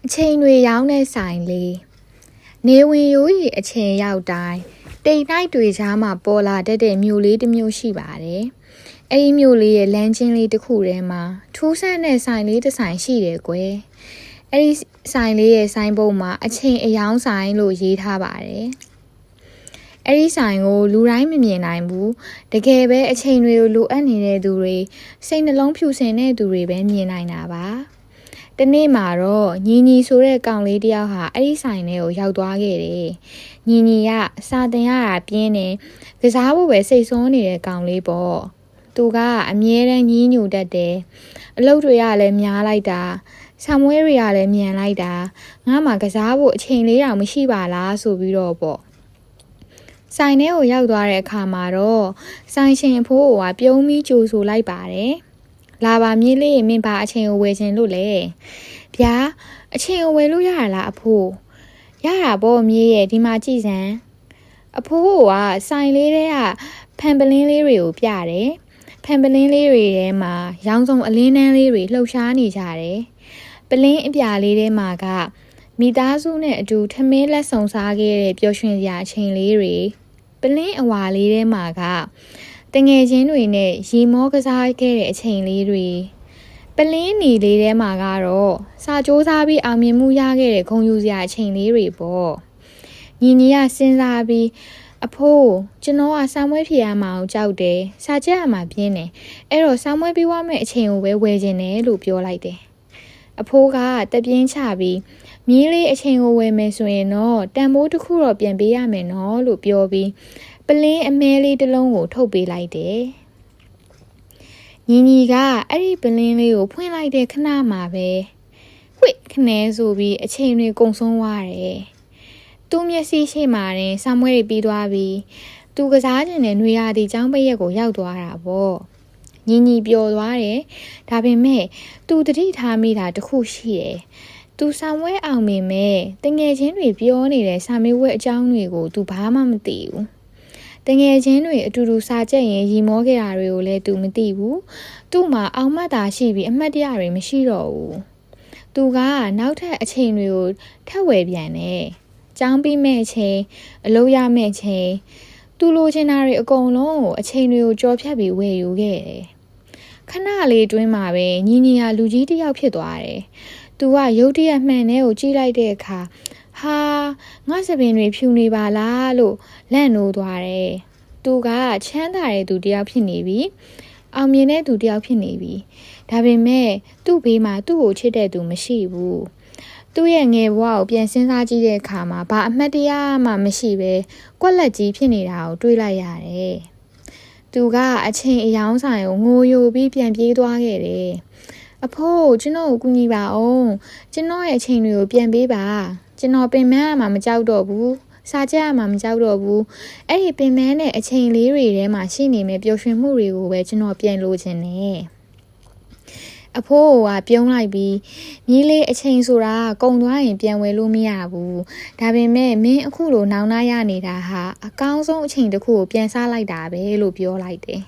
ချိန်တွေရောင်းတဲ့ဆိုင်လေးနေဝင်ရိုးရီအချိန်ရောက်တိုင်းတိမ်တိုက်တွေကြားမှာပေါ်လာတတ်တဲ့မြို့လေးတစ်မြို့ရှိပါတယ်။အဲဒီမြို့လေးရဲ့လမ်းချင်းလေးတစ်ခုထဲမှာထူးဆန်းတဲ့ဆိုင်လေးတစ်ဆိုင်ရှိတယ်ကွယ်။အဲဒီဆိုင်လေးရဲ့ဆိုင်ပုံမှာအချိန်အယောင်းဆိုင်လို့ရေးထားပါတယ်။အဲဒီဆိုင်ကိုလူတိုင်းမမြင်နိုင်ဘူး။တကယ်ပဲအချိန်တွေကိုလိုအပ်နေတဲ့သူတွေစိတ်နှလုံးဖြူစင်တဲ့သူတွေပဲမြင်နိုင်တာပါ။တနေ့မှာတော့ညီဆိုတဲ့ကောင်လေးတယောက်ဟာအဲ့ဒီဆိုင်ထဲကိုရောက်သွားခဲ့တယ်။ညီကစာတင်ရတာပြင်းတယ်။ကစားဖို့ပဲစိတ်ဆိုးနေတဲ့ကောင်လေးပေါ့။သူကအမြဲတမ်းညှို့တတ်တယ်။အလုပ်တွေကလည်းများလိုက်တာ။ဆံမွေးတွေကလည်းမြန်လိုက်တာ။ငါမှကစားဖို့အချိန်လေးတောင်မရှိပါလားဆိုပြီးတော့ပေါ့။ဆိုင်ထဲကိုရောက်သွားတဲ့အခါမှာတော့ဆိုင်ရှင်အဖိုးကပြုံးပြီးကြိုဆိုလိုက်ပါတယ်။လာပါမြေးလေးမင်းပါအချိန်ကိုဝယ်ခြင်းလို့လေဗျာအချိန်ကိုဝယ်လို့ရလားအဖိုးရတာပေါ့မြေးရဲ့ဒီမှာကြည့်စမ်းအဖိုးကဆိုင်လေးထဲကဖန်ပလင်းလေးတွေကိုပြတယ်ဖန်ပလင်းလေးတွေထဲမှာရောင်စုံအလင်းနှန်းလေးတွေလှုပ်ရှားနေကြတယ်ပလင်းအပြာလေးထဲမှာကမိသားစုနဲ့အတူထမင်းလက်ဆောင်စားခဲ့တဲ့ပျော်ရွှင်စရာအချိန်လေးတွေပလင်းအဝါလေးထဲမှာကတငယ်ချင်းတွေနဲ့ရေမောကစားခဲ့တဲ့အချိန်လေးတွေပလင်းနီလေးထဲမှာကတော့စာကြိုးစားပြီးအောင်မြင်မှုရခဲ့တဲ့ဂုဏ်ယူစရာအချိန်လေးတွေပေါ့ညီကစဉ်းစားပြီးအဖိုးကျွန်တော်ကစာမွေးဖြေရမအောင်ကြောက်တယ်စာချက်ရမှာပြင်းတယ်အဲ့တော့စာမွေးပြီးွားမဲ့အချိန်ကိုပဲဝယ်ခြင်းတယ်လို့ပြောလိုက်တယ်အဖိုးကတပြင်းချပြီးမြင်းလေးအချိန်ကိုဝယ်မယ်ဆိုရင်တော့တန်ဖိုးတစ်ခုတော့ပြန်ပေးရမယ်နော်လို့ပြောပြီးပလင်းအမဲလေးတစ်လုံးကိုထုတ်ပေးလိုက်တယ်။ညီကအဲ့ဒီပလင်းလေးကိုဖွင့်လိုက်တဲ့ခဏမှာပဲဝှစ်ခနဲဆိုပြီးအချိန်တွေကုန်ဆုံးသွားတယ်။သူ့မျက်စိရှိမှတင်ဆာမွဲတွေပြီးသွားပြီးသူကစားကျင်တဲ့နွေရာသီကျောင်းပိတ်ရက်ကိုရောက်သွားတာပေါ့။ညီပျော်သွားတယ်။ဒါပေမဲ့သူတတိထားမိတာတစ်ခုရှိတယ်။သူဆာမွဲအောင်မိမဲ့တငယ်ချင်းတွေပြောနေတဲ့စာမေးပွဲအကြောင်းတွေကိုသူဘာမှမသိဘူး။တငယ်ချင်းတွေအတူတူစာကြက်ရင်ရီမောခဲ့တာတွေကိုလည်းသူမသိဘူးသူ့မှာအောင်မှတ်တာရှိပြီးအမှတ်တရတွေမရှိတော့ဘူးသူကနောက်ထပ်အချိန်တွေကိုထပ်ဝယ်ပြန်တယ်ကျောင်းပြီးမဲ့ချိန်အလုပ်ရမဲ့ချိန်သူလိုချင်တာတွေအကုန်လုံးကိုအချိန်တွေကိုကြော်ဖြတ်ပြီးဝယ်ယူခဲ့တယ်ခဏလေးတွင်းမှာပဲညီကလူကြီးတစ်ယောက်ဖြစ်သွားတယ်သူကရုတ်တရက်မှန်တဲ့ကိုကြည့်လိုက်တဲ့အခါဟာငါစပင်တွေဖြူနေပါလားလို့လန့်နိုးသွားတယ်။သူကချမ်းသာတဲ့သူတယောက်ဖြစ်နေပြီ။အောင်မြင်တဲ့သူတယောက်ဖြစ်နေပြီ။ဒါပေမဲ့သူ့ဘေးမှာသူ့ကိုချစ်တဲ့သူမရှိဘူး။သူ့ရဲ့ငယ်ဘဝကိုပြန်စဉ်းစားကြည့်တဲ့အခါမှာဘာအမှတ်တရမှမရှိပဲကွက်လက်ကြီးဖြစ်နေတာကိုတွေးလိုက်ရတယ်။သူကအချိန်အယောင်းဆိုင်ကိုငိုယိုပြီးပြန်ပြေးသွားခဲ့တယ်။အဖိုးကျွန်တော်ကိုကူညီပါအောင်။ကျွန်တော်ရဲ့အချိန်တွေကိုပြန်ပေးပါ။ကျွန်တော်ပင်မမှမကြောက်တော့ဘူးစာကြက်မှမကြောက်တော့ဘူးအဲ့ဒီပင်မနဲ့အချိန်လေးတွေထဲမှာရှိနေမဲ့ပျော်ရွှင်မှုတွေကိုပဲကျွန်တော်ပြန်လိုချင်တယ်အဖိုးကပြုံးလိုက်ပြီးမြီးလေးအချိန်ဆိုတာကုံသွားရင်ပြန်ဝယ်လို့မရဘူးဒါပေမဲ့မင်းအခုလိုနောင်နာရနေတာဟာအကောင်းဆုံးအချိန်တစ်ခုကိုပြန်စားလိုက်တာပဲလို့ပြောလိုက်တယ်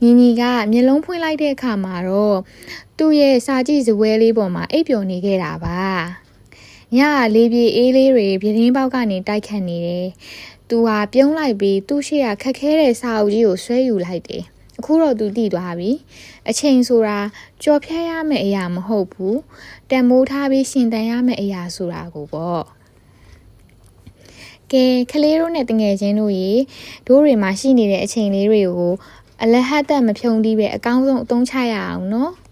ညီကမျက်လုံးဖွင့်လိုက်တဲ့အခါမှာတော့သူ့ရဲ့စာကြည့်စပွဲလေးပေါ်မှာအိပ်ပျော်နေခဲ့တာပါညလေးပြေအေးလေးတွေပြတင်းပေါက်ကနေတိုက်ခတ်နေတယ်။သူဟာပြုံးလိုက်ပြီးသူ့ရှေ့ကခက်ခဲတဲ့စာအုပ်ကြီးကိုဆွဲယူလိုက်တယ်။အခုတော့သူသိသွားပြီ။အချိန်ဆိုတာကြော်ဖြတ်ရမယ့်အရာမဟုတ်ဘူး။တန်မိုးထားပြီးရှင်တန်ရမယ့်အရာဆိုတာကိုပေါ့။ကဲကလေးတို့နဲ့တငယ်ချင်းတို့ရေတို့တွေမှာရှိနေတဲ့အချိန်လေးတွေကိုအလဟတ်သက်မဖြုံးသီးပဲအကောင်းဆုံးအသုံးချရအောင်နော်။